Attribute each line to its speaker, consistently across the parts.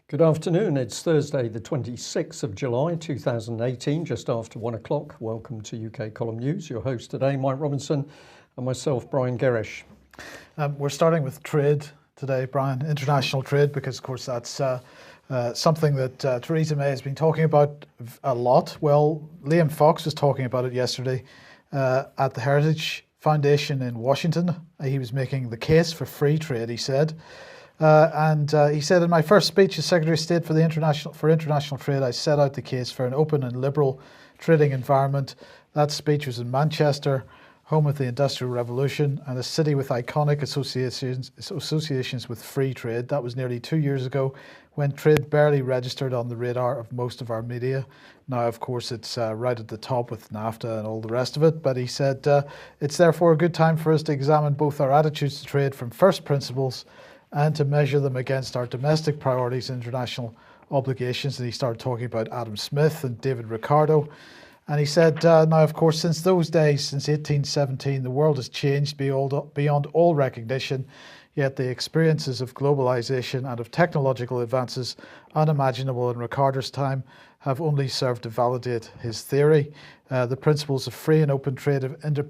Speaker 1: Good afternoon, it's Thursday the 26th of July 2018, just after 1 o'clock. Welcome to UK Column News. Your host today, Mike Robinson, and myself, Brian Gerrish.
Speaker 2: We're starting with trade today, Brian, international trade, because of course that's something that Treason May has been talking about a lot. Well, Liam Fox was talking about it yesterday at the Heritage Foundation in Washington. He was making the case for free trade, he said. He said, in my first speech as Secretary of State for international trade, I set out the case for an open and liberal trading environment. That speech was in Manchester, home of the Industrial Revolution, and a city with iconic associations with free trade. That was nearly 2 years ago, when trade barely registered on the radar of most of our media. Now, of course, it's right at the top with NAFTA and all the rest of it. But he said, it's therefore a good time for us to examine both our attitudes to trade from first principles and to measure them against our domestic priorities and international obligations. And he started talking about Adam Smith and David Ricardo. And he said, now, of course, since those days, since 1817, the world has changed beyond all recognition, yet the experiences of globalisation and of technological advances unimaginable in Ricardo's time have only served to validate his theory. The principles of free and open trade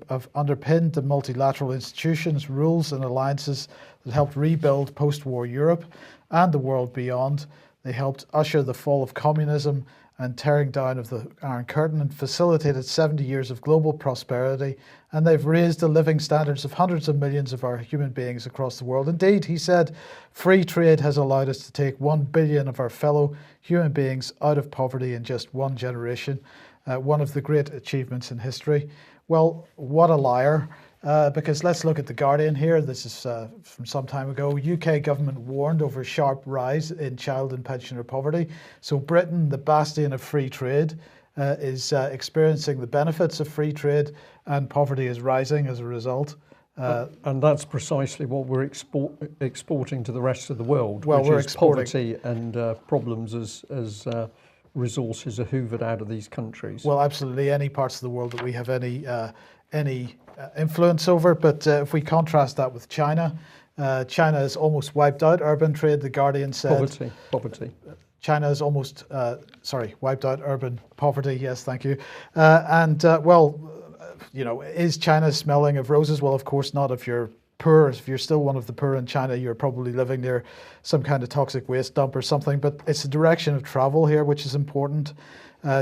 Speaker 2: have underpinned the multilateral institutions, rules and alliances that helped rebuild post-war Europe and the world beyond. They helped usher the fall of communism and tearing down of the Iron Curtain and facilitated 70 years of global prosperity. And they've raised the living standards of hundreds of millions of our human beings across the world. Indeed, he said, free trade has allowed us to take 1 billion of our fellow human beings out of poverty in just one generation. One of the great achievements in history. Well, what a liar. Because let's look at The Guardian here. This is from some time ago. UK government warned over sharp rise in child and pensioner poverty. So Britain, the bastion of free trade, is experiencing the benefits of free trade, and poverty is rising as a result.
Speaker 1: And that's precisely what we're exporting to the rest of the world,
Speaker 2: well,
Speaker 1: which
Speaker 2: we're
Speaker 1: is
Speaker 2: exporting
Speaker 1: poverty and problems as resources are hoovered out of these countries.
Speaker 2: Well, absolutely. Any parts of the world that we have any influence over. But if we contrast that with China, China has almost wiped out urban trade, The Guardian said.
Speaker 1: Poverty.
Speaker 2: China has almost, wiped out urban poverty. Yes, thank you. Well, you know, is China smelling of roses? Well, of course not. If you're poor, if you're still one of the poor in China, you're probably living near some kind of toxic waste dump or something. But it's the direction of travel here, which is important.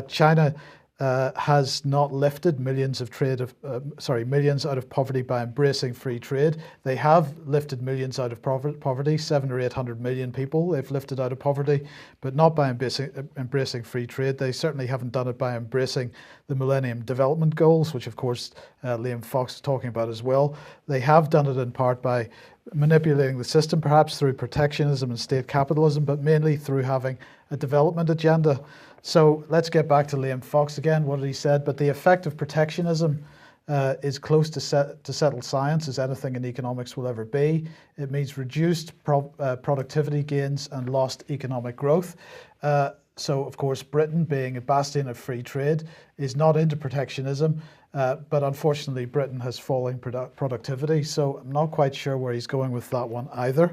Speaker 2: China has not lifted millions out of poverty by embracing free trade. They have lifted millions out of poverty, 700 or 800 million people they've lifted out of poverty, but not by embracing free trade. They certainly haven't done it by embracing the Millennium Development Goals, which of course Liam Fox is talking about as well. They have done it in part by manipulating the system, perhaps through protectionism and state capitalism, but mainly through having a development agenda. So let's get back to Liam Fox again, what he said. But the effect of protectionism is close to settled science, as anything in economics will ever be. It means reduced productivity gains and lost economic growth. So, of course, Britain, being a bastion of free trade, is not into protectionism. But unfortunately, Britain has falling productivity. So I'm not quite sure where he's going with that one either.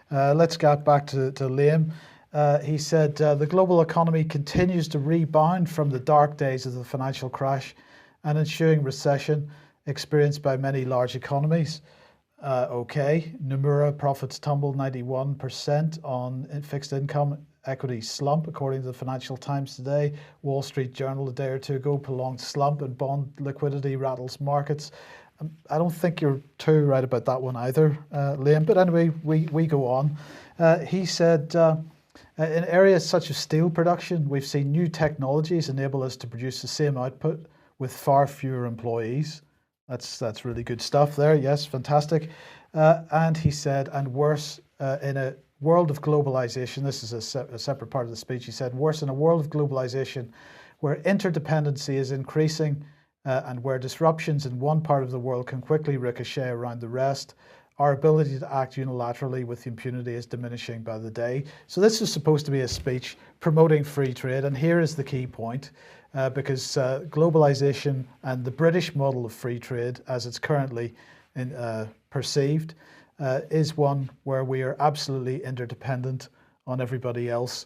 Speaker 2: Let's get back to Liam. He said, the global economy continues to rebound from the dark days of the financial crash and ensuing recession experienced by many large economies. Okay, Nomura profits tumbled 91% on fixed income equity slump, according to the Financial Times today. Wall Street Journal a day or two ago, prolonged slump and bond liquidity rattles markets. I don't think you're too right about that one either, Liam. But anyway, we go on. He said, in areas such as steel production, we've seen new technologies enable us to produce the same output with far fewer employees. That's really good stuff there. Yes, fantastic. And he said, and worse, in a world of globalisation, this is a separate part of the speech, he said, worse, in a world of globalisation where interdependency is increasing and where disruptions in one part of the world can quickly ricochet around the rest, our ability to act unilaterally with impunity is diminishing by the day. So this is supposed to be a speech promoting free trade, and here is the key point. because globalisation and the British model of free trade, as it's currently perceived, is one where we are absolutely interdependent on everybody else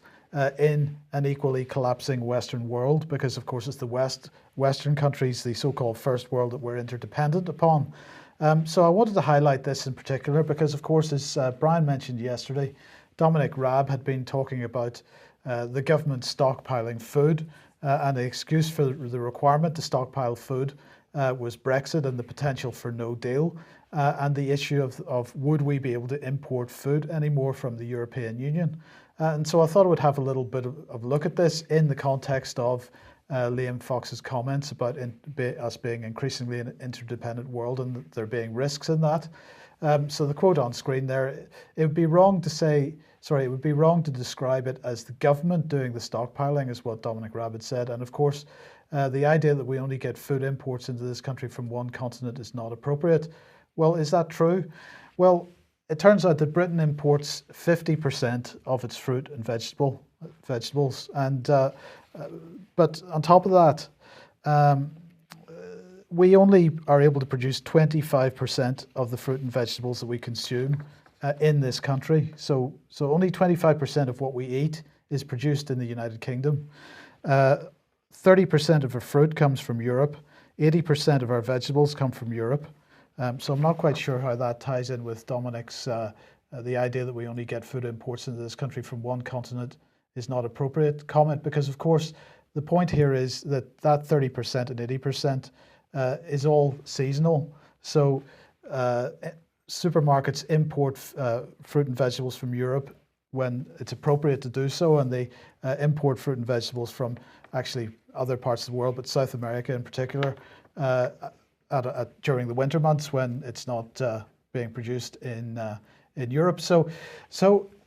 Speaker 2: in an equally collapsing Western world, because of course it's the Western countries, the so-called first world, that we're interdependent upon. So I wanted to highlight this in particular because, of course, as Brian mentioned yesterday, Dominic Raab had been talking about the government stockpiling food, and the excuse for the requirement to stockpile food was Brexit and the potential for no deal, and the issue of would we be able to import food anymore from the European Union. And so I thought I would have a little bit of a look at this in the context of Liam Fox's comments about us being increasingly an interdependent world and there being risks in that. So the quote on screen there, it would be wrong to describe it as the government doing the stockpiling, is what Dominic Raab had said. And of course, the idea that we only get food imports into this country from one continent is not appropriate. Well, is that true? Well, it turns out that Britain imports 50% of its fruit and vegetables, and but on top of that, we only are able to produce 25% of the fruit and vegetables that we consume in this country. So only 25% of what we eat is produced in the United Kingdom. 30% of our fruit comes from Europe. 80% of our vegetables come from Europe. So I'm not quite sure how that ties in with Dominic's, the idea that we only get food imports into this country from one continent is not appropriate comment, because of course the point here is that 30% and 80% is all seasonal. So supermarkets import fruit and vegetables from Europe when it's appropriate to do so, and they import fruit and vegetables from actually other parts of the world, but South America in particular, during the winter months when it's not being produced in Europe. So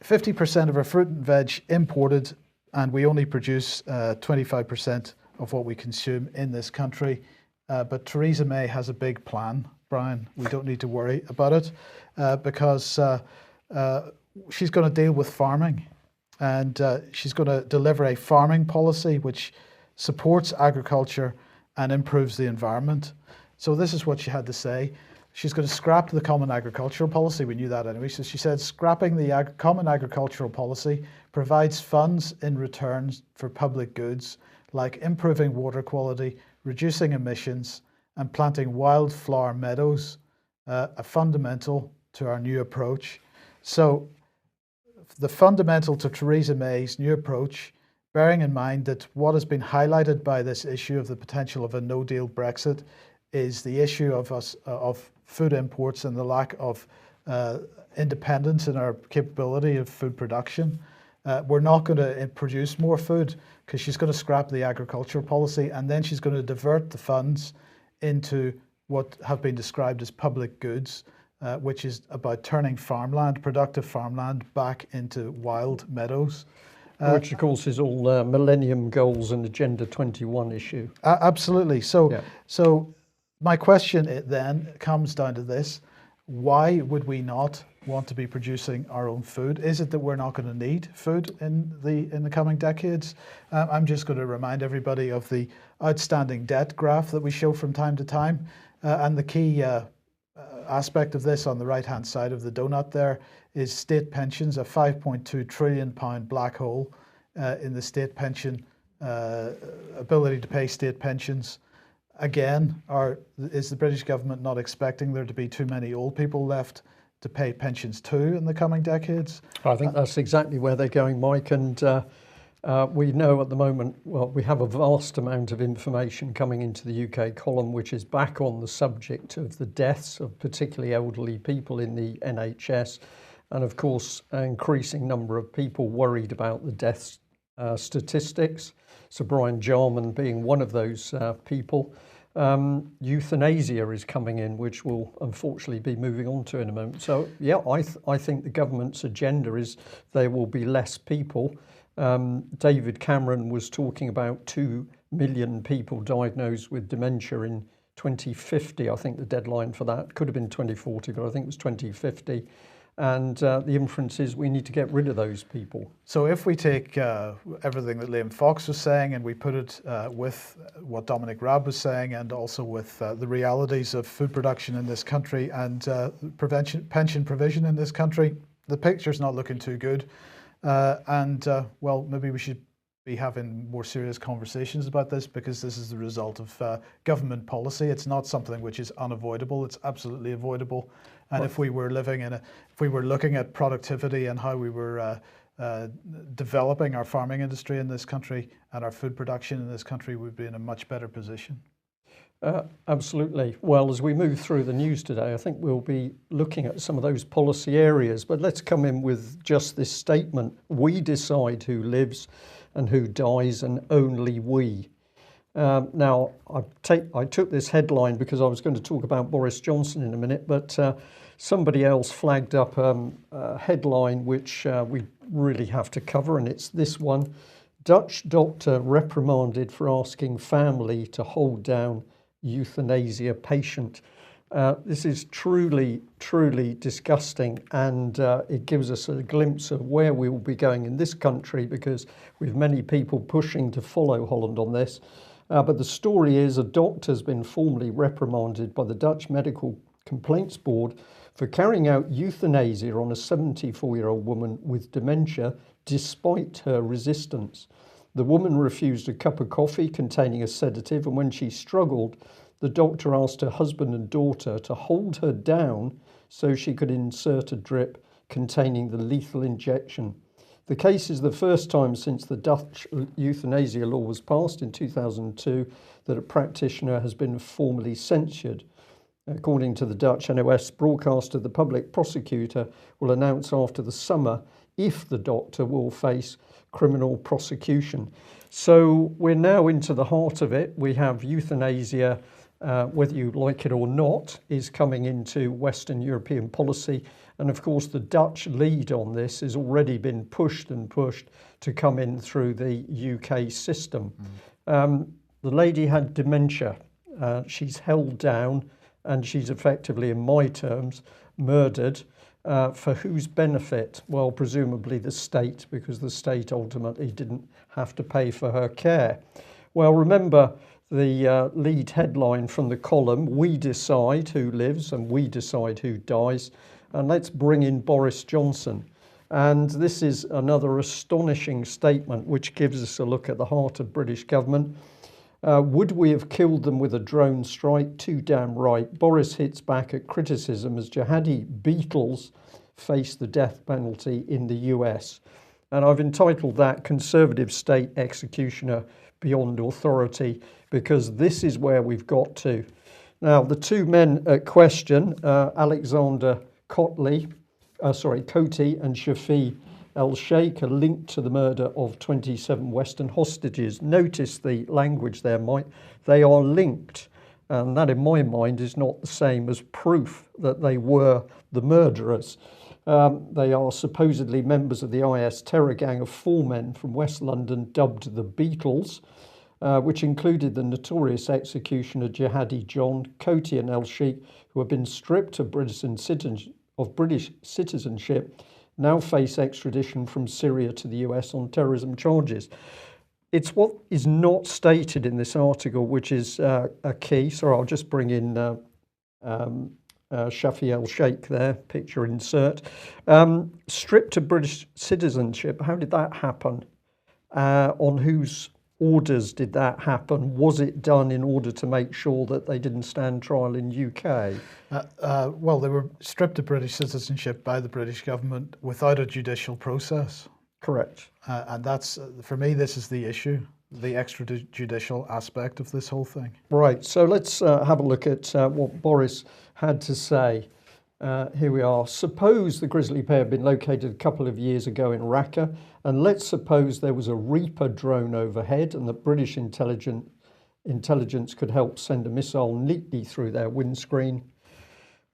Speaker 2: 50% of our fruit and veg imported, and we only produce 25% of what we consume in this country. But Theresa May has a big plan, Brian. We don't need to worry about it because she's going to deal with farming, and she's going to deliver a farming policy which supports agriculture and improves the environment. So this is what she had to say. She's going to scrap the common agricultural policy. We knew that anyway. So she said, scrapping the common agricultural policy provides funds in return for public goods like improving water quality, reducing emissions, and planting wildflower meadows, a fundamental to our new approach. So the fundamental to Theresa May's new approach, bearing in mind that what has been highlighted by this issue of the potential of a no-deal Brexit is the issue of food imports and the lack of independence in our capability of food production. We're not going to produce more food because she's going to scrap the agricultural policy, and then she's going to divert the funds into what have been described as public goods, which is about turning farmland, productive farmland, back into wild meadows.
Speaker 1: Which, of course, is all Millennium Goals and Agenda 21 issue.
Speaker 2: Absolutely. So my question then comes down to this. Why would we not want to be producing our own food? Is it that we're not going to need food in the coming decades? I'm just going to remind everybody of the outstanding debt graph that we show from time to time. And the key aspect of this on the right-hand side of the donut there is state pensions, a £5.2 trillion black hole in the state pension, ability to pay state pensions. Again, is the British government not expecting there to be too many old people left to pay pensions to in the coming decades?
Speaker 1: I think that's exactly where they're going, Mike. And we know at the moment, well, we have a vast amount of information coming into the UK column, which is back on the subject of the deaths of particularly elderly people in the NHS. And of course, an increasing number of people worried about the death statistics. So Brian Jarman being one of those people. Euthanasia is coming in, which we'll unfortunately be moving on to in a moment. So yeah, I think the government's agenda is there will be less people. David Cameron was talking about 2 million people diagnosed with dementia in 2050. I think the deadline for that could have been 2040, but I think it was 2050. And the inference is we need to get rid of those people.
Speaker 2: So if we take everything that Liam Fox was saying and we put it with what Dominic Raab was saying, and also with the realities of food production in this country and pension provision in this country, the picture's not looking too good. Well, maybe we should be having more serious conversations about this, because this is the result of government policy. It's not something which is unavoidable. It's absolutely avoidable. And if we were looking at productivity and how we were developing our farming industry in this country and our food production in this country, we'd be in a much better position.
Speaker 1: Absolutely. Well, as we move through the news today, I think we'll be looking at some of those policy areas, but let's come in with just this statement: we decide who lives and who dies, and only we. Now, I took this headline because I was going to talk about Boris Johnson in a minute, but somebody else flagged up a headline which we really have to cover, and it's this one: Dutch doctor reprimanded for asking family to hold down euthanasia patient. This is truly, truly disgusting, and it gives us a glimpse of where we will be going in this country, because we have many people pushing to follow Holland on this. But the story is a doctor has been formally reprimanded by the Dutch Medical Complaints Board for carrying out euthanasia on a 74-year-old woman with dementia despite her resistance. The woman refused a cup of coffee containing a sedative, and when she struggled, the doctor asked her husband and daughter to hold her down so she could insert a drip containing the lethal injection. The case is the first time since the Dutch euthanasia law was passed in 2002 that a practitioner has been formally censured. According to the Dutch NOS broadcaster, the public prosecutor will announce after the summer if the doctor will face criminal prosecution. So we're now into the heart of it. We have euthanasia, whether you like it or not, is coming into Western European policy. And of course, the Dutch lead on this has already been pushed to come in through the UK system. The lady had dementia. She's held down, and she's effectively, in my terms, murdered. For whose benefit? Well, presumably the state, because the state ultimately didn't have to pay for her care. Well, remember the lead headline from the column: we decide who lives and we decide who dies. And let's bring in Boris Johnson. And this is another astonishing statement which gives us a look at the heart of British government. Would we have killed them with a drone strike? Too damn right. Boris hits back at criticism as jihadi beetles face the death penalty in the US. And I've entitled that Conservative State Executioner Beyond Authority, because this is where we've got to. Now, the two men at question, Alexander Coty and Shafi El-Sheikh, are linked to the murder of 27 Western hostages. Notice the language there, Mike. They are linked. And that, in my mind, is not the same as proof that they were the murderers. They are supposedly members of the IS terror gang of 4 men from West London dubbed the Beatles, which included the notorious executioner Jihadi John. Coty and El-Sheikh, who have been stripped of British citizenship, now face extradition from Syria to the US on terrorism charges. It's what is not stated in this article which is a key. So I'll just bring in Shafi El-Sheikh there, picture insert. Stripped of British citizenship, how did that happen? On whose orders did that happen? Was it done in order to make sure that they didn't stand trial in UK?
Speaker 2: Well, they were stripped of British citizenship by the British government without a judicial process.
Speaker 1: Correct.
Speaker 2: And that's, for me, this is the issue, the extrajudicial aspect of this whole thing.
Speaker 1: Right, so let's have a look at what Boris had to say. Here we are. Suppose the grisly pair had been located a couple of years ago in Raqqa, and let's suppose there was a Reaper drone overhead and that British intelligence could help send a missile neatly through their windscreen.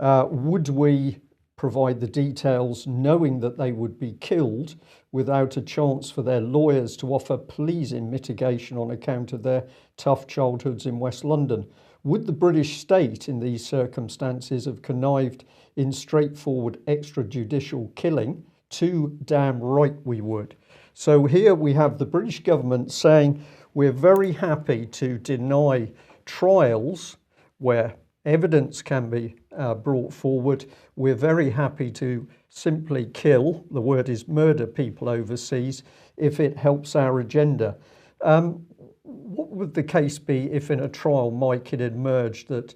Speaker 1: Would we provide the details knowing that they would be killed without a chance for their lawyers to offer pleas in mitigation on account of their tough childhoods in West London? Would the British state in these circumstances have connived in straightforward extrajudicial killing? Too damn right we would. So here we have the British government saying we're very happy to deny trials where evidence can be brought forward. We're very happy to simply kill, the word is murder, people overseas if it helps our agenda. What would the case be if in a trial, Mike, it emerged that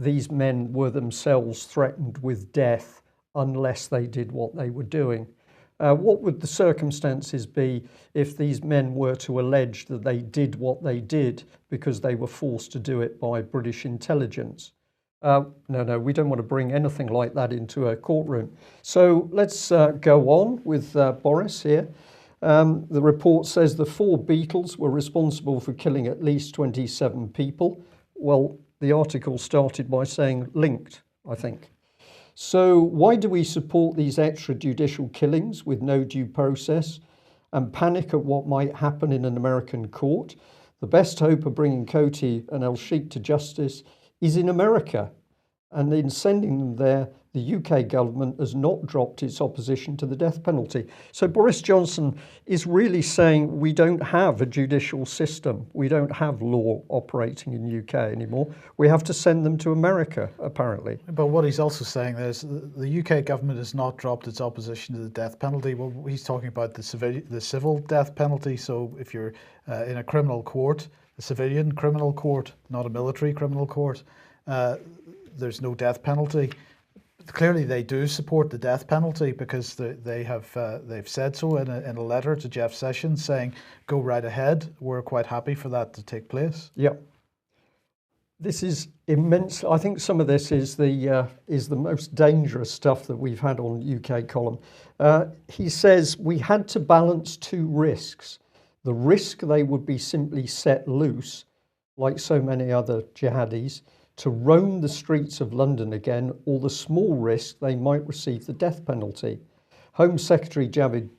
Speaker 1: these men were themselves threatened with death unless they did what they were doing? What would the circumstances be if these men were to allege that they did what they did because they were forced to do it by British intelligence? No, we don't want to bring anything like that into a courtroom. So let's go on with Boris here. The report says the 4 Beatles were responsible for killing at least 27 people. Well, the article started by saying linked, I think. So why do we support these extrajudicial killings with no due process and panic at what might happen in an American court? The best hope of bringing Coty and El Sheikh to justice is in America. And in sending them there, the UK government has not dropped its opposition to the death penalty. So Boris Johnson is really saying we don't have a judicial system. We don't have law operating in the UK anymore. We have to send them to America, apparently.
Speaker 2: But what he's also saying is the UK government has not dropped its opposition to the death penalty. Well, he's talking about the civil death penalty. So if you're in a criminal court, a civilian criminal court, not a military criminal court, there's no death penalty. Clearly, they do support the death penalty because they've said so in a letter to Jeff Sessions saying, "Go right ahead. We're quite happy for that to take place."
Speaker 1: Yep. This is immense. I think some of this is the most dangerous stuff that we've had on UK column. He says we had to balance 2 risks: the risk they would be simply set loose, like so many other jihadis, to roam the streets of London again, or the small risk they might receive the death penalty. Home Secretary Sajid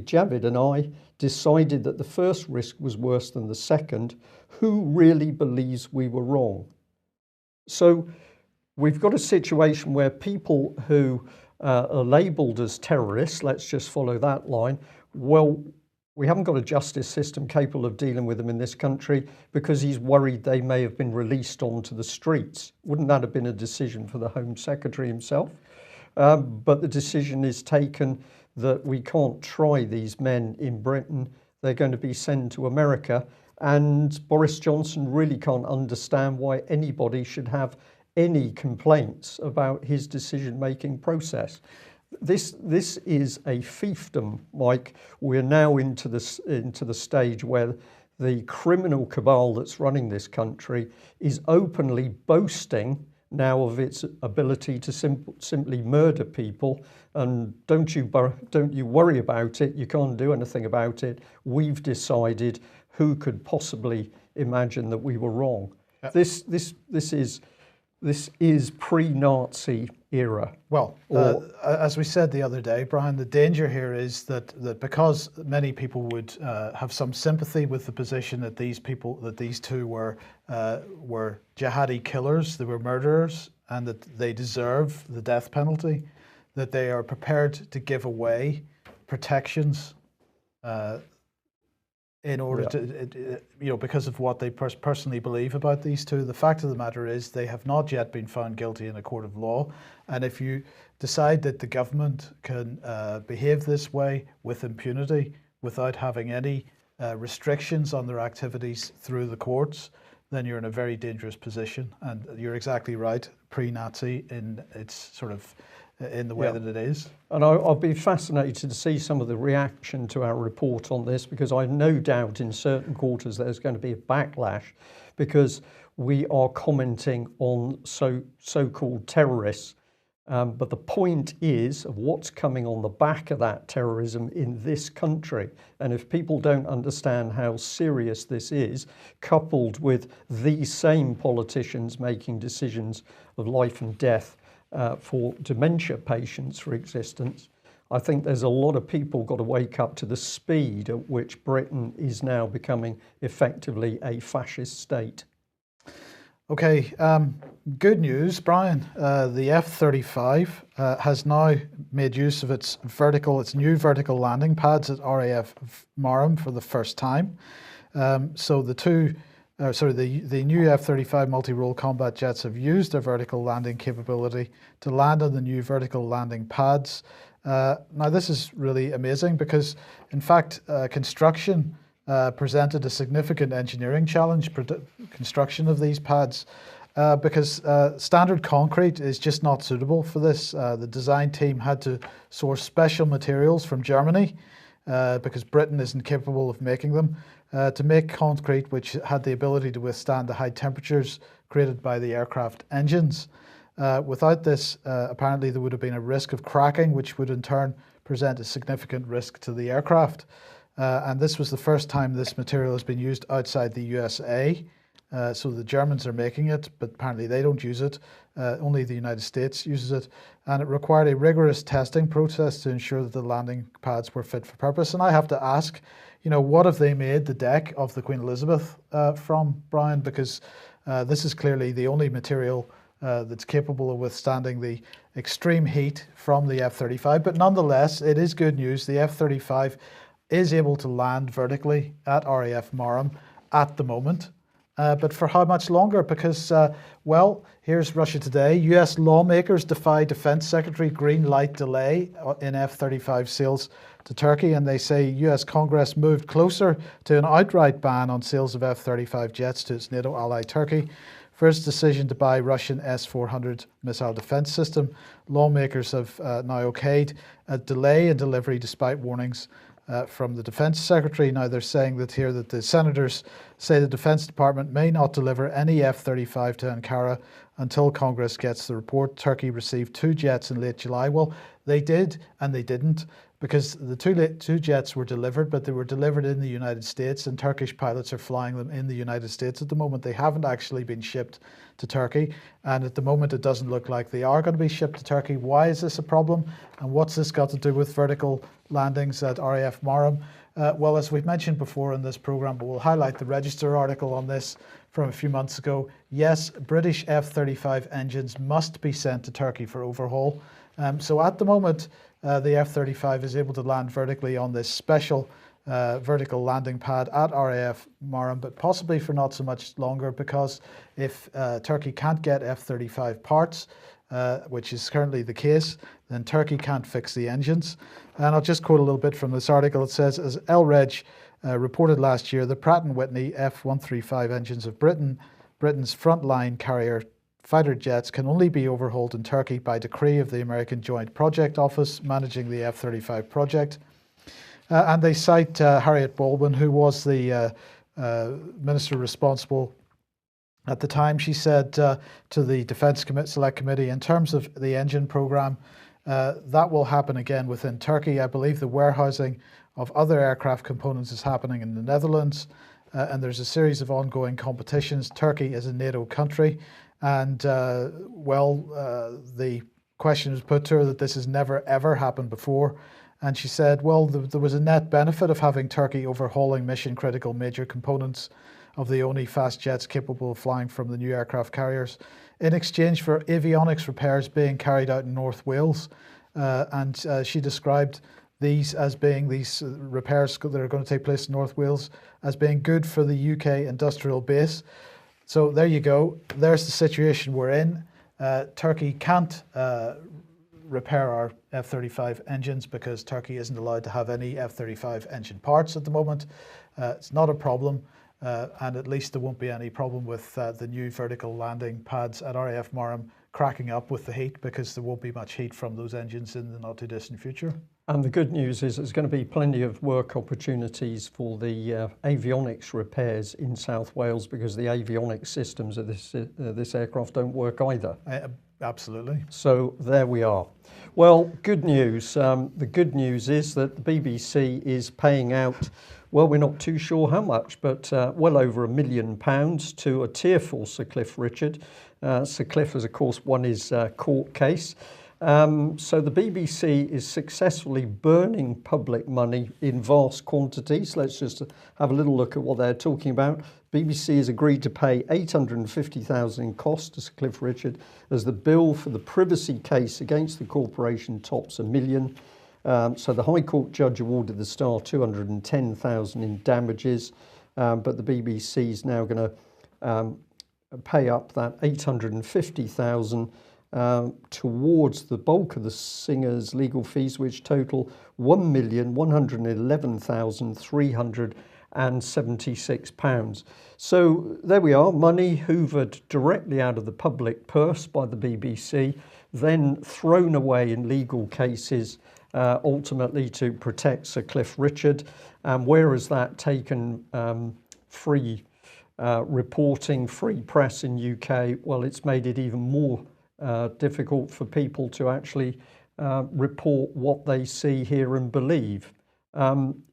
Speaker 1: Javid and I decided that the first risk was worse than the second. Who really believes we were wrong? So we've got a situation where people who are labelled as terrorists, let's just follow that line, well, we haven't got a justice system capable of dealing with them in this country because he's worried they may have been released onto the streets. Wouldn't that have been a decision for the Home Secretary himself? But the decision is taken that we can't try these men in Britain. They're going to be sent to America. And Boris Johnson really can't understand why anybody should have any complaints about his decision-making process. This is a fiefdom, Mike. We're now into the stage where the criminal cabal that's running this country is openly boasting now of its ability to simply murder people. And don't you worry about it. You can't do anything about it. We've decided. Who could possibly imagine that we were wrong? This is pre-Nazi era.
Speaker 2: Well, as we said the other day, Brian, the danger here is that because many people would have some sympathy with the position that these 2 were jihadi killers, they were murderers, and that they deserve the death penalty, that they are prepared to give away protections in order to, because of what they personally believe about these 2. The fact of the matter is they have not yet been found guilty in a court of law. And if you decide that the government can behave this way with impunity without having any restrictions on their activities through the courts, then you're in a very dangerous position. And you're exactly right, pre-Nazi in its sort of in the way that it is.
Speaker 1: And I'll be fascinated to see some of the reaction to our report on this, because I've no doubt in certain quarters there's going to be a backlash because we are commenting on so-called terrorists. But the point is of what's coming on the back of that terrorism in this country. And if people don't understand how serious this is, coupled with these same politicians making decisions of life and death for dementia patients for existence, I think there's a lot of people got to wake up to the speed at which Britain is now becoming effectively a fascist state.
Speaker 2: Okay, good news, Brian. The F-35 has now made use of its new vertical landing pads at RAF Marham for the first time. So the new F-35 multi-role combat jets have used their vertical landing capability to land on the new vertical landing pads. Now this is really amazing because, in fact, construction presented a significant engineering challenge, construction of these pads, because standard concrete is just not suitable for this. The design team had to source special materials from Germany because Britain isn't capable of making them, to make concrete which had the ability to withstand the high temperatures created by the aircraft engines. Without this, apparently there would have been a risk of cracking, which would in turn present a significant risk to the aircraft. And this was the first time this material has been used outside the USA. So the Germans are making it, but apparently they don't use it. Only the United States uses it. And it required a rigorous testing process to ensure that the landing pads were fit for purpose. And I have to ask, what have they made the deck of the Queen Elizabeth from, Brian? Because this is clearly the only material that's capable of withstanding the extreme heat from the F-35. But nonetheless, it is good news. The F-35 is able to land vertically at RAF Marham at the moment. But for how much longer? Because, here's Russia Today. US lawmakers defy Defense Secretary green light delay in F-35 sales to Turkey. And they say US Congress moved closer to an outright ban on sales of F-35 jets to its NATO ally Turkey. For its decision to buy Russian S-400 missile defense system, lawmakers have now okayed a delay in delivery despite warnings from the Defense Secretary. Now they're saying that the senators say the Defense Department may not deliver any F-35 to Ankara until Congress gets the report. Turkey received 2 jets in late July. Well, they did and they didn't, because the two jets were delivered, but they were delivered in the United States, and Turkish pilots are flying them in the United States at the moment. They haven't actually been shipped to Turkey, and at the moment it doesn't look like they are going to be shipped to Turkey. Why is this a problem, and what's this got to do with vertical landings at RAF Marham? Well, as we've mentioned before in this programme, but we'll highlight the Register article on this from a few months ago. Yes, British F-35 engines must be sent to Turkey for overhaul. So at the moment, the F-35 is able to land vertically on this special vertical landing pad at RAF Marham, but possibly for not so much longer, because if Turkey can't get F-35 parts, which is currently the case, then Turkey can't fix the engines. And I'll just quote a little bit from this article. It says, as LREG reported last year, the Pratt & Whitney F-135 engines of Britain's frontline carrier fighter jets can only be overhauled in Turkey by decree of the American Joint Project Office managing the F-35 project. And they cite Harriet Baldwin, who was the minister responsible at the time. She said to the Defence Select Committee, in terms of the engine programme, that will happen again within Turkey. I believe the warehousing of other aircraft components is happening in the Netherlands, and there's a series of ongoing competitions. Turkey is a NATO country, and the question was put to her that this has never ever happened before. And she said, well, there was a net benefit of having Turkey overhauling mission-critical major components of the only fast jets capable of flying from the new aircraft carriers in exchange for avionics repairs being carried out in North Wales. And she described these repairs that are going to take place in North Wales as being good for the UK industrial base. So there you go. There's the situation we're in. Turkey can't repair our F-35 engines because Turkey isn't allowed to have any F-35 engine parts at the moment. It's not a problem, and at least there won't be any problem with the new vertical landing pads at RAF Marham cracking up with the heat, because there won't be much heat from those engines in the not too distant future.
Speaker 1: And the good news is there's going to be plenty of work opportunities for the avionics repairs in South Wales, because the avionics systems of this aircraft don't work either.
Speaker 2: Absolutely.
Speaker 1: So there we are. Well, good news. The good news is that the BBC is paying out, well, we're not too sure how much, but well over £1 million to a tearful Sir Cliff Richard. Sir Cliff has, of course, won his court case. So the BBC is successfully burning public money in vast quantities. Let's just have a little look at what they're talking about. BBC has agreed to pay $850,000 in costs to Sir Cliff Richard as the bill for the privacy case against the corporation tops $1 million. So the High Court judge awarded the Star $210,000 in damages, but the BBC is now going to pay up that $850,000 towards the bulk of the singer's legal fees, which total £1,111,376. So there we are, money hoovered directly out of the public purse by the BBC, then thrown away in legal cases, ultimately to protect Sir Cliff Richard. Where has that taken free reporting, free press in UK? Well, it's made it even more difficult for people to actually report what they see, hear and believe.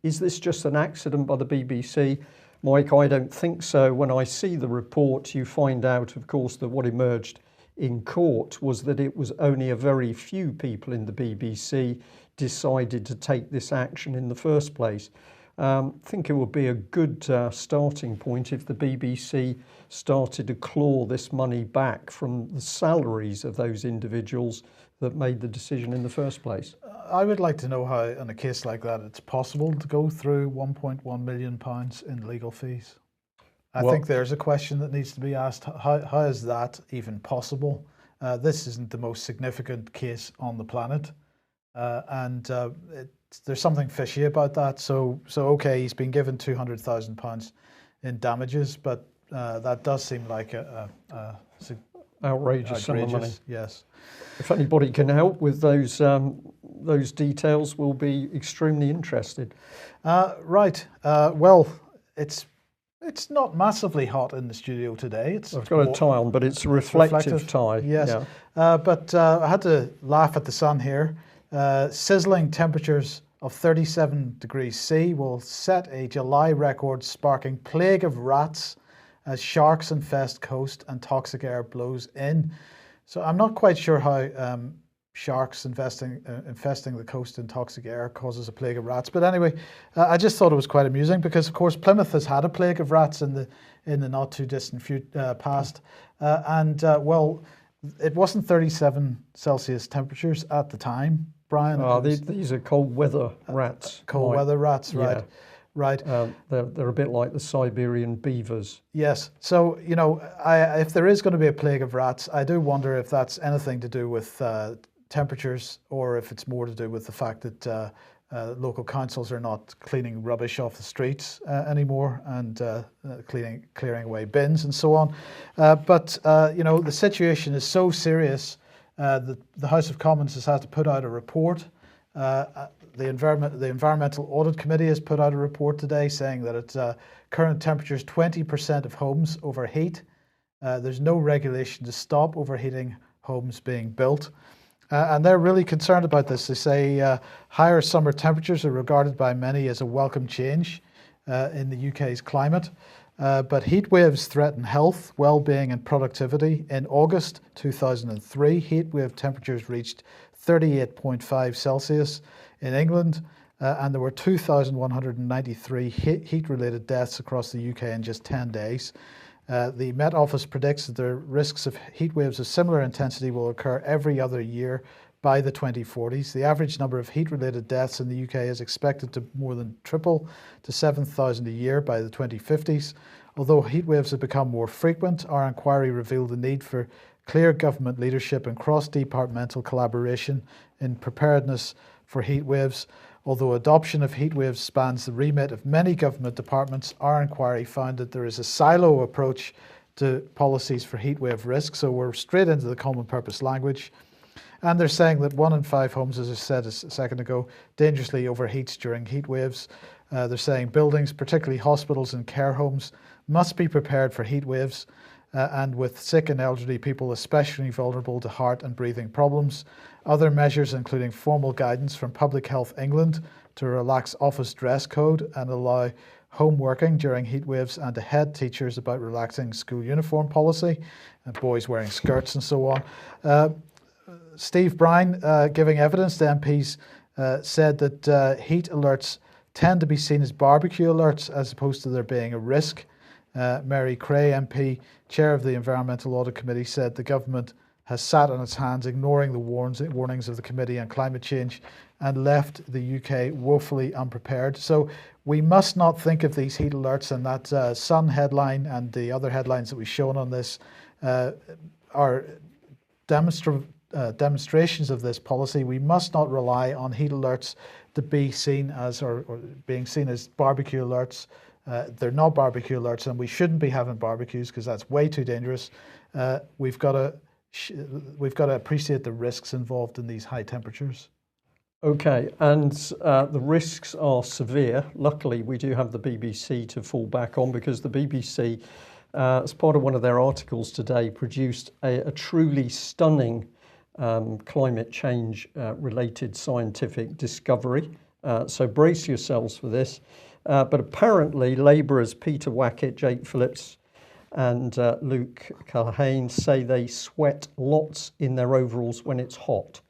Speaker 1: Is this just an accident by the BBC? Mike, I don't think so. When I see the report, you find out, of course, that what emerged in court was that it was only a very few people in the BBC decided to take this action in the first place. I think it would be a good starting point if the BBC started to claw this money back from the salaries of those individuals that made the decision in the first place.
Speaker 2: I would like to know how, in a case like that, it's possible to go through £1.1 million in legal fees. I think there's a question that needs to be asked. How is that even possible? This isn't the most significant case on the planet. There's something fishy about that. So okay, he's been given £200,000 in damages, but that does seem like a
Speaker 1: outrageous sum of money.
Speaker 2: Yes.
Speaker 1: If anybody can help with those details, we'll be extremely interested.
Speaker 2: Right. Well, it's not massively hot in the studio today.
Speaker 1: I've got a tie on, but it's a reflective tie.
Speaker 2: Yes.
Speaker 1: Yeah.
Speaker 2: But I had to laugh at the sun here. Sizzling temperatures of 37 degrees C will set a July record, sparking plague of rats as sharks infest coast and toxic air blows in. So I'm not quite sure how sharks infesting the coast and toxic air causes a plague of rats. But anyway, I just thought it was quite amusing because, of course, Plymouth has had a plague of rats in the not too distant past, well, it wasn't 37 Celsius temperatures at the time, Brian.
Speaker 1: These are cold weather rats.
Speaker 2: Cold weather rats, right? Yeah. Right.
Speaker 1: They're a bit like the Siberian beavers.
Speaker 2: Yes. So, you know, if there is going to be a plague of rats, I do wonder if that's anything to do with temperatures or if it's more to do with the fact that local councils are not cleaning rubbish off the streets anymore and clearing away bins and so on. But you know, the situation is so serious that the House of Commons has had to put out a report. The Environmental Audit Committee has put out a report today saying that at current temperatures, 20% of homes overheat. There's no regulation to stop overheating homes being built. And they're really concerned about this. They say higher summer temperatures are regarded by many as a welcome change in the UK's climate. But heat waves threaten health, well-being and productivity. In August 2003, heat wave temperatures reached 38.5 Celsius in England, and there were 2,193 heat-related deaths across the UK in just 10 days. The Met Office predicts that the risks of heat waves of similar intensity will occur every other year by the 2040s. The average number of heat-related deaths in the UK is expected to more than triple to 7,000 a year by the 2050s. Although heat waves have become more frequent, our inquiry revealed the need for clear government leadership and cross-departmental collaboration in preparedness for heat waves. Although adoption of heat waves spans the remit of many government departments, our inquiry found that there is a silo approach to policies for heat wave risk. So we're straight into the common purpose language. And they're saying that 1 in 5 homes, as I said a second ago, dangerously overheats during heat waves. They're saying buildings, particularly hospitals and care homes, must be prepared for heat waves. And with sick and elderly people especially vulnerable to heart and breathing problems. Other measures including formal guidance from Public Health England to relax office dress code and allow home working during heat waves, and to head teachers about relaxing school uniform policy, and boys wearing skirts and so on. Steve Bryan, giving evidence to MPs, said that heat alerts tend to be seen as barbecue alerts as opposed to there being a risk. Mary Cray, MP, chair of the Environmental Audit Committee, said the government has sat on its hands, ignoring the warnings of the Committee on Climate Change, and left the UK woefully unprepared. So we must not think of these heat alerts and that Sun headline and the other headlines that we've shown on this are demonstrations of this policy. We must not rely on heat alerts to be seen as or being seen as barbecue alerts. They're not barbecue alerts, and we shouldn't be having barbecues because that's way too dangerous. We've got to appreciate the risks involved in these high temperatures.
Speaker 1: Okay, and the risks are severe. Luckily, we do have the BBC to fall back on, because the BBC, as part of one of their articles today, produced a truly stunning climate change related scientific discovery. So brace yourselves for this. But apparently, Labourers Peter Wackett, Jake Phillips, and Luke Culhane say they sweat lots in their overalls when it's hot.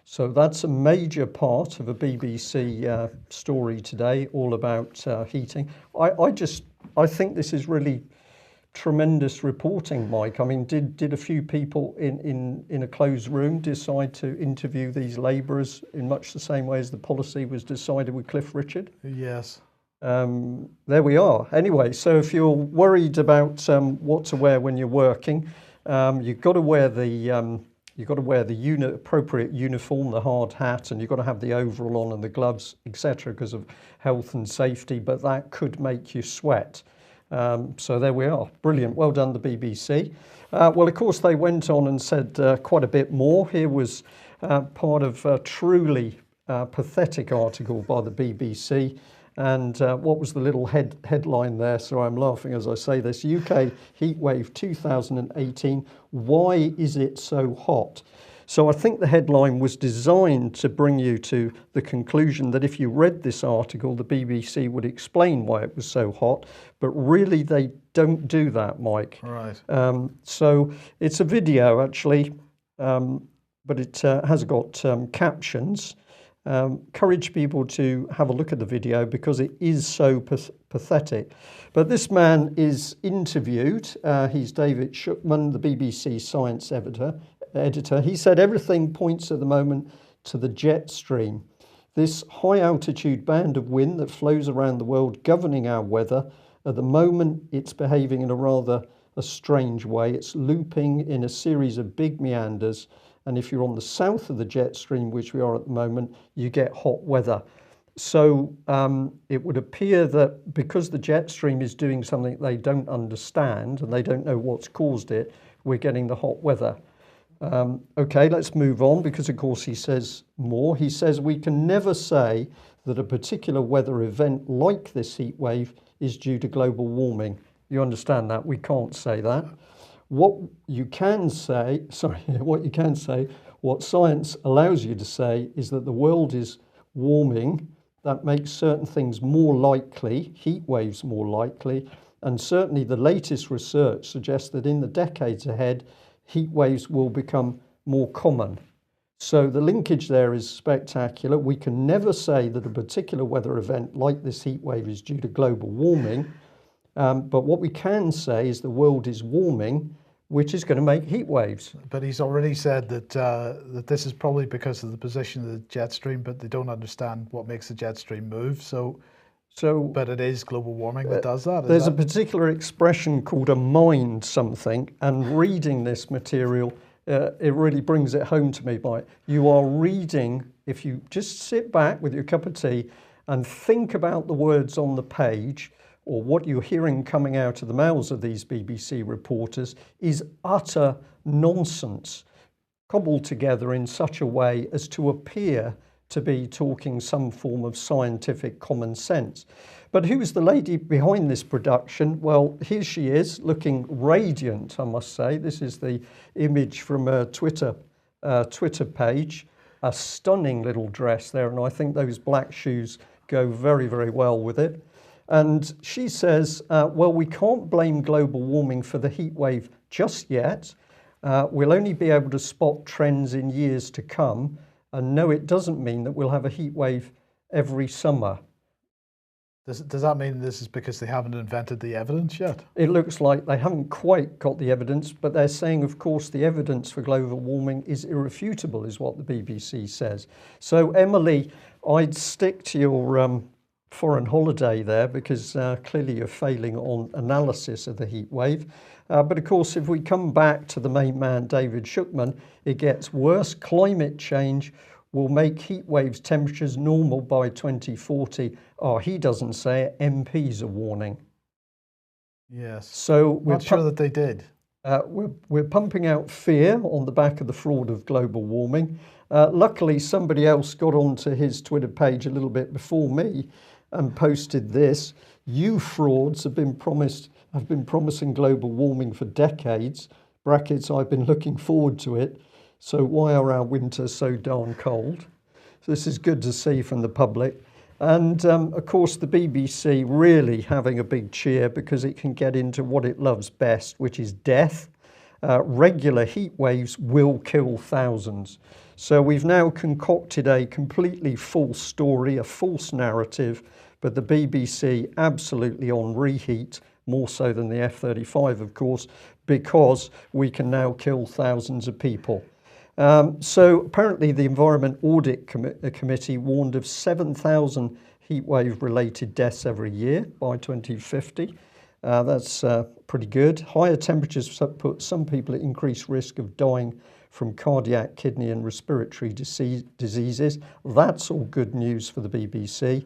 Speaker 1: So that's a major part of a BBC story today, all about heating. I think this is really tremendous reporting, Mike. I mean, did a few people in a closed room decide to interview these labourers in much the same way as the policy was decided with Cliff Richard?
Speaker 2: Yes.
Speaker 1: There we are. Anyway, so if you're worried about what to wear when you're working, you've got to wear the appropriate uniform, the hard hat, and you've got to have the overall on and the gloves, etc., because of health and safety. But that could make you sweat. So there we are. Brilliant. Well done, the BBC. Well, of course, they went on and said quite a bit more. Here was part of a truly pathetic article by the BBC. And what was the little headline there? So I'm laughing as I say this. UK heatwave 2018. Why is it so hot? So I think the headline was designed to bring you to the conclusion that if you read this article, the BBC would explain why it was so hot. But really, they don't do that, Mike.
Speaker 2: Right.
Speaker 1: So it's a video, actually, but it has got captions. Encourage people to have a look at the video because it is so pathetic. But this man is interviewed. He's David Shukman, the BBC science editor. He said everything points at the moment to the jet stream, this high altitude band of wind that flows around the world governing our weather. At the moment, it's behaving in a strange way. It's looping in a series of big meanders. And if you're on the south of the jet stream, which we are at the moment, you get hot weather. So it would appear that because the jet stream is doing something they don't understand and they don't know what's caused it, we're getting the hot weather. Okay, let's move on, because of course he says more. He says we can never say that a particular weather event like this heat wave is due to global warming. You understand that? We can't say that. What science allows you to say is that the world is warming. That makes certain things more likely, heat waves more likely, and certainly the latest research suggests that in the decades ahead, heat waves will become more common. So the linkage there is spectacular. We can never say that a particular weather event like this heat wave is due to global warming. But what we can say is the world is warming, which is going to make heat waves.
Speaker 2: But he's already said that that this is probably because of the position of the jet stream, but they don't understand what makes the jet stream move. But it is global warming that does that.
Speaker 1: There's a particular expression called a mind something, and reading this material, it really brings it home to me. You are reading, if you just sit back with your cup of tea and think about the words on the page, or what you're hearing coming out of the mouths of these BBC reporters is utter nonsense, cobbled together in such a way as to appear to be talking some form of scientific common sense. But who's the lady behind this production? Well, here she is, looking radiant, I must say. This is the image from a Twitter page. A stunning little dress there, and I think those black shoes go very, very well with it. And she says, well, we can't blame global warming for the heat wave just yet. We'll only be able to spot trends in years to come. And no, it doesn't mean that we'll have a heat wave every summer.
Speaker 2: Does that mean this is because they haven't invented the evidence yet?
Speaker 1: It looks like they haven't quite got the evidence, but they're saying, of course, the evidence for global warming is irrefutable, is what the BBC says. So, Emily, I'd stick to your foreign holiday there, because clearly you're failing on analysis of the heat wave. But of course, if we come back to the main man, David Shukman, it gets worse. Climate change will make heat waves temperatures normal by 2040. Oh, he doesn't say it, MPs are warning.
Speaker 2: Yes.
Speaker 1: So we're
Speaker 2: not sure that they did.
Speaker 1: We're pumping out fear on the back of the fraud of global warming. Luckily, somebody else got onto his Twitter page a little bit before me and posted this. You frauds have been promising global warming for decades. Brackets, I've been looking forward to it. So why are our winters so darn cold? So this is good to see from the public. And of course, the BBC really having a big cheer, because it can get into what it loves best, which is death. Regular heat waves will kill thousands. So we've now concocted a completely false story, a false narrative, but the BBC absolutely on reheat, more so than the F-35, of course, because we can now kill thousands of people. So apparently the Environment Audit Committee warned of 7,000 heatwave related deaths every year by 2050. That's pretty good. Higher temperatures put some people at increased risk of dying from cardiac, kidney and respiratory diseases. That's all good news for the BBC.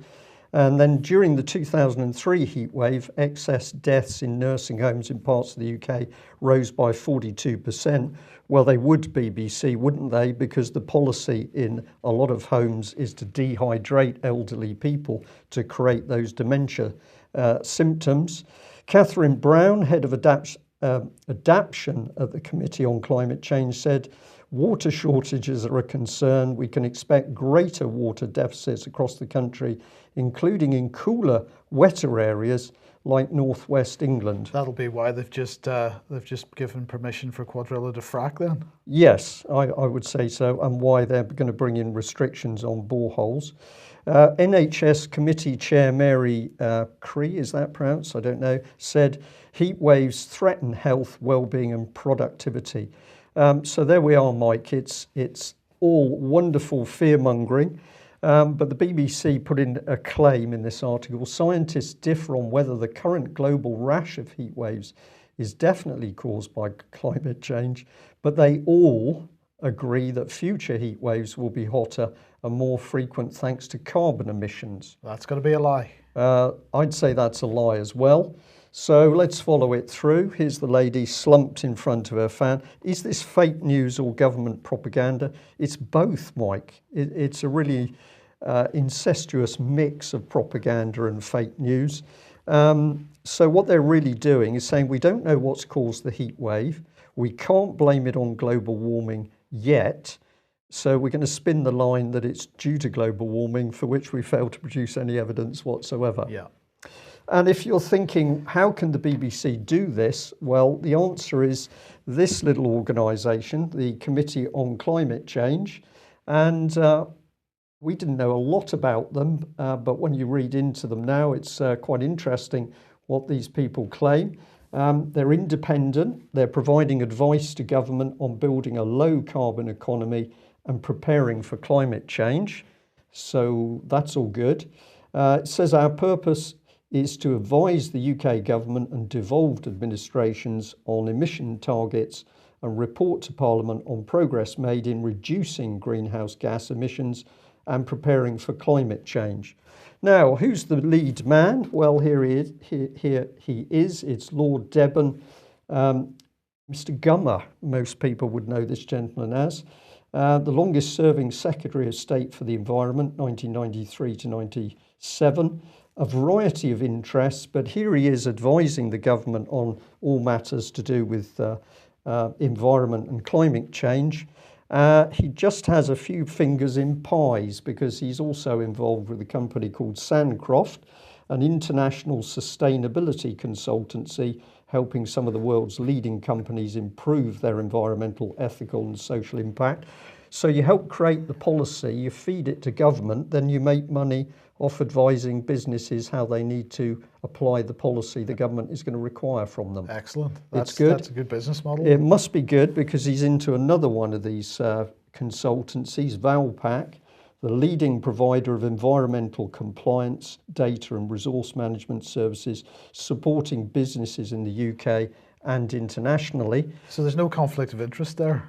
Speaker 1: And then during the 2003 heatwave, excess deaths in nursing homes in parts of the UK rose by 42%. Well, they would, BBC, wouldn't they? Because the policy in a lot of homes is to dehydrate elderly people to create those dementia symptoms. Catherine Brown, head of adaptation at the Committee on Climate Change, said, water shortages are a concern. We can expect greater water deficits across the country, including in cooler, wetter areas like northwest England.
Speaker 2: That'll be why they've just given permission for quadrilla to frack then?
Speaker 1: Yes, I would say so, and why they're going to bring in restrictions on boreholes. NHS Committee Chair Mary Cree, is that pronounced? I don't know, said heat waves threaten health, well-being and productivity. So there we are, Mike. It's all wonderful fear-mongering. But the BBC put in a claim in this article. Scientists differ on whether the current global rash of heat waves is definitely caused by climate change, but they all agree that future heat waves will be hotter and more frequent thanks to carbon emissions.
Speaker 2: That's going to be a lie.
Speaker 1: I'd say that's a lie as well. So let's follow it through. Here's the lady slumped in front of her fan. Is this fake news or government propaganda? It's both, Mike. It's a really incestuous mix of propaganda and fake news. So what they're really doing is saying we don't know what's caused the heat wave. We can't blame it on global warming yet. So we're going to spin the line that it's due to global warming, for which we failed to produce any evidence whatsoever.
Speaker 2: Yeah.
Speaker 1: And if you're thinking, how can the BBC do this? Well, the answer is this little organisation, the Committee on Climate Change. And we didn't know a lot about them, but when you read into them now, it's quite interesting what these people claim. They're independent. They're providing advice to government on building a low carbon economy and preparing for climate change. So that's all good. It says our purpose is to advise the UK government and devolved administrations on emission targets and report to Parliament on progress made in reducing greenhouse gas emissions and preparing for climate change. Now, who's the lead man? Well, here he is. It's Lord Deben, Mr. Gummer. Most people would know this gentleman as the longest serving Secretary of State for the Environment, 1993 to 97. A variety of interests, but here he is advising the government on all matters to do with environment and climate change. He just has a few fingers in pies because he's also involved with a company called Sandcroft, an international sustainability consultancy helping some of the world's leading companies improve their environmental, ethical and social impact. So you help create the policy, you feed it to government, then you make money off advising businesses how they need to apply the policy the government is going to require from them.
Speaker 2: Excellent.
Speaker 1: It's good.
Speaker 2: That's a good business model.
Speaker 1: It must be good because he's into another one of these consultancies, Valpac, the leading provider of environmental compliance, data and resource management services, supporting businesses in the UK and internationally.
Speaker 2: So there's no conflict of interest there?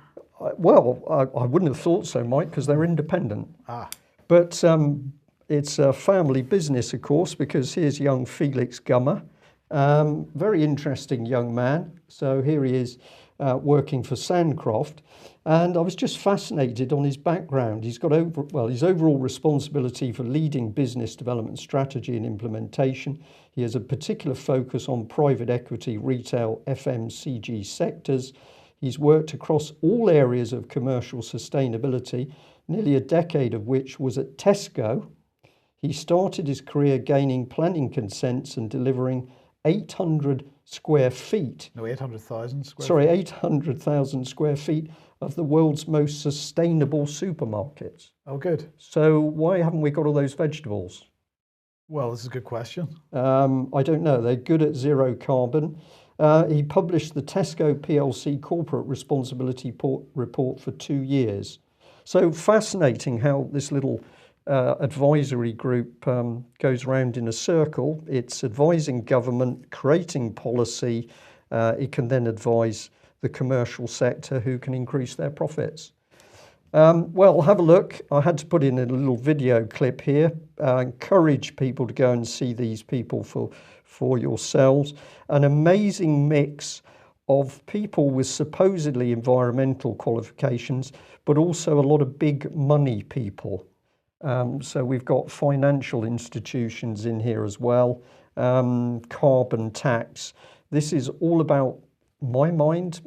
Speaker 1: Well, I wouldn't have thought so, Mike, because they're independent. But it's a family business, of course, because here's young Felix Gummer, very interesting young man. So here he is working for Sandcroft, and I was just fascinated on his background. He's got his overall responsibility for leading business development strategy and implementation. He has a particular focus on private equity, retail, FMCG sectors. He's worked across all areas of commercial sustainability, nearly a decade of which was at Tesco. He started his career gaining planning consents and delivering 800 square feet.
Speaker 2: No, 800,000 square
Speaker 1: Sorry, 800,000 square feet of the world's most sustainable supermarkets.
Speaker 2: Oh, good.
Speaker 1: So why haven't we got all those vegetables?
Speaker 2: Well, this is a good question.
Speaker 1: I don't know. They're good at zero carbon. He published the Tesco PLC Corporate Responsibility Report for 2 years. So fascinating how this little advisory group goes round in a circle. It's advising government, creating policy. It can then advise the commercial sector who can increase their profits. Well, have a look. I had to put in a little video clip here. Encourage people to go and see these people for yourselves. An amazing mix of people with supposedly environmental qualifications, but also a lot of big money people. So we've got financial institutions in here as well, carbon tax. This is all about, my mind,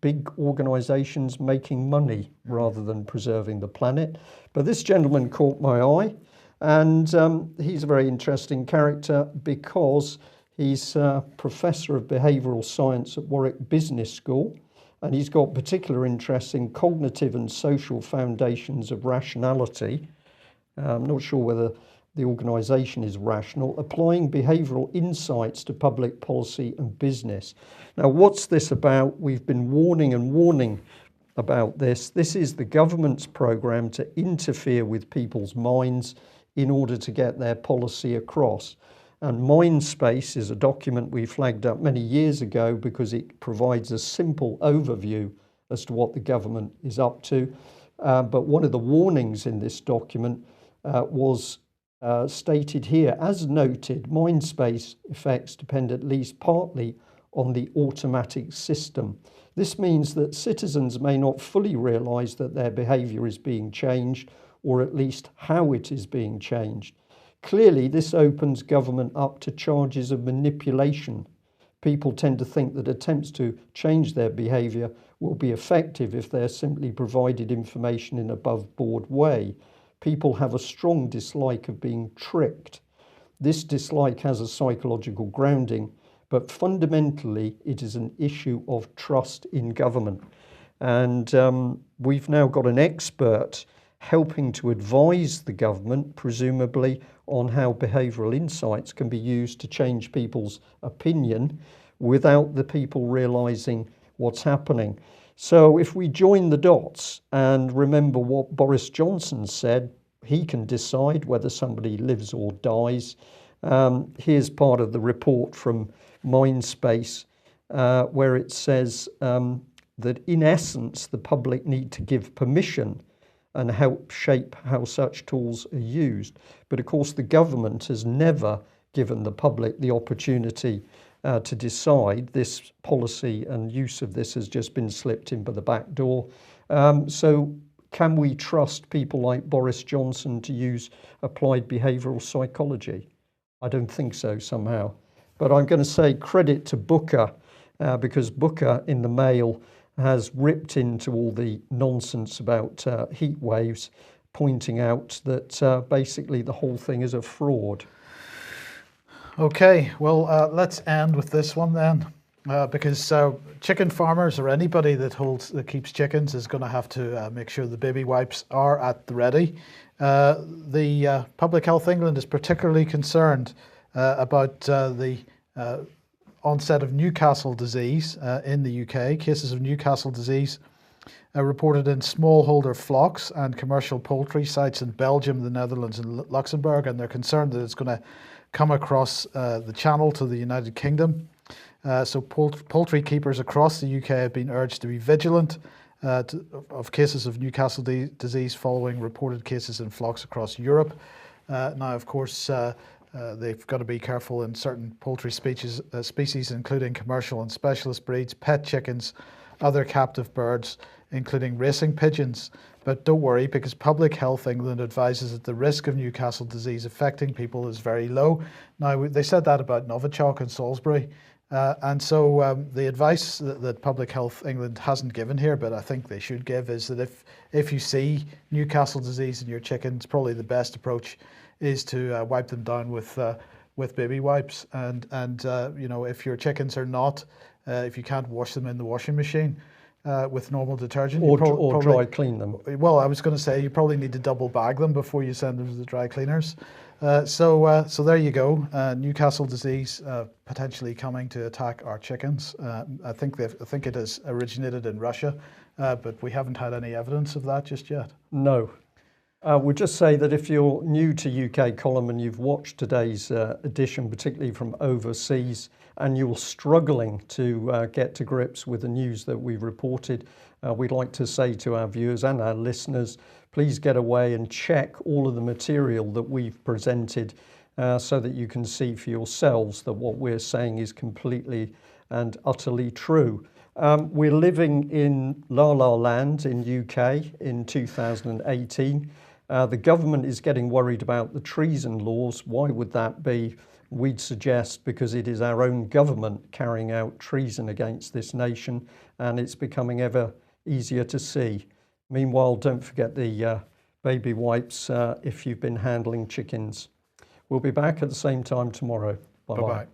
Speaker 1: big organisations making money rather than preserving the planet. But this gentleman caught my eye, and he's a very interesting character because he's a professor of behavioural science at Warwick Business School, and he's got particular interest in cognitive and social foundations of rationality. I'm not sure whether the organisation is rational, applying behavioural insights to public policy and business. Now, what's this about? We've been warning and warning about this. This is the government's programme to interfere with people's minds in order to get their policy across. And Mindspace is a document we flagged up many years ago because it provides a simple overview as to what the government is up to. But one of the warnings in this document was stated here, as noted, Mindspace effects depend at least partly on the automatic system. This means that citizens may not fully realise that their behaviour is being changed, or at least how it is being changed. Clearly, this opens government up to charges of manipulation. People tend to think that attempts to change their behaviour will be effective if they're simply provided information in an above-board way. People have a strong dislike of being tricked. This dislike has a psychological grounding, but fundamentally it is an issue of trust in government. And we've now got an expert helping to advise the government, presumably, on how behavioural insights can be used to change people's opinion without the people realising what's happening. So if we join the dots and remember what Boris Johnson said, he can decide whether somebody lives or dies. Here's part of the report from Mindspace where it says that in essence the public need to give permission and help shape how such tools are used. But of course the government has never given the public the opportunity to decide. This policy and use of this has just been slipped in by the back door. So can we trust people like Boris Johnson to use applied behavioural psychology? I don't think so somehow. But I'm going to say credit to Booker because Booker in the Mail has ripped into all the nonsense about heat waves, pointing out that basically the whole thing is a fraud.
Speaker 2: Okay, well, let's end with this one then. because chicken farmers or anybody that keeps chickens is going to have to make sure the baby wipes are at the ready. The Public Health England is particularly concerned about the onset of Newcastle disease in the UK. Cases of Newcastle disease reported in smallholder flocks and commercial poultry sites in Belgium, the Netherlands and Luxembourg, and they're concerned that it's going to come across the channel to the United Kingdom. So poultry keepers across the UK have been urged to be vigilant of cases of Newcastle disease following reported cases in flocks across Europe. Now, of course, they've got to be careful in certain poultry species, including commercial and specialist breeds, pet chickens, other captive birds, including racing pigeons. But don't worry, because Public Health England advises that the risk of Newcastle disease affecting people is very low. Now, they said that about Novichok and Salisbury. And so the advice that Public Health England hasn't given here, but I think they should give, is that if you see Newcastle disease in your chickens, probably the best approach is to wipe them down with baby wipes. And you know, if your chickens are not, if you can't wash them in the washing machine with normal detergent,
Speaker 1: or dry clean them.
Speaker 2: Well, I was going to say you probably need to double bag them before you send them to the dry cleaners. So there you go. Newcastle disease potentially coming to attack our chickens. I think it has originated in Russia, but we haven't had any evidence of that just yet.
Speaker 1: No. We'll just say that if you're new to UK Column and you've watched today's edition, particularly from overseas, and you're struggling to get to grips with the news that we've reported, we'd like to say to our viewers and our listeners, please get away and check all of the material that we've presented so that you can see for yourselves that what we're saying is completely and utterly true. We're living in La La Land in UK in 2018. The government is getting worried about the treason laws. Why would that be? We'd suggest because it is our own government carrying out treason against this nation, and it's becoming ever easier to see. Meanwhile, don't forget the baby wipes if you've been handling chickens. We'll be back at the same time tomorrow. Bye-bye.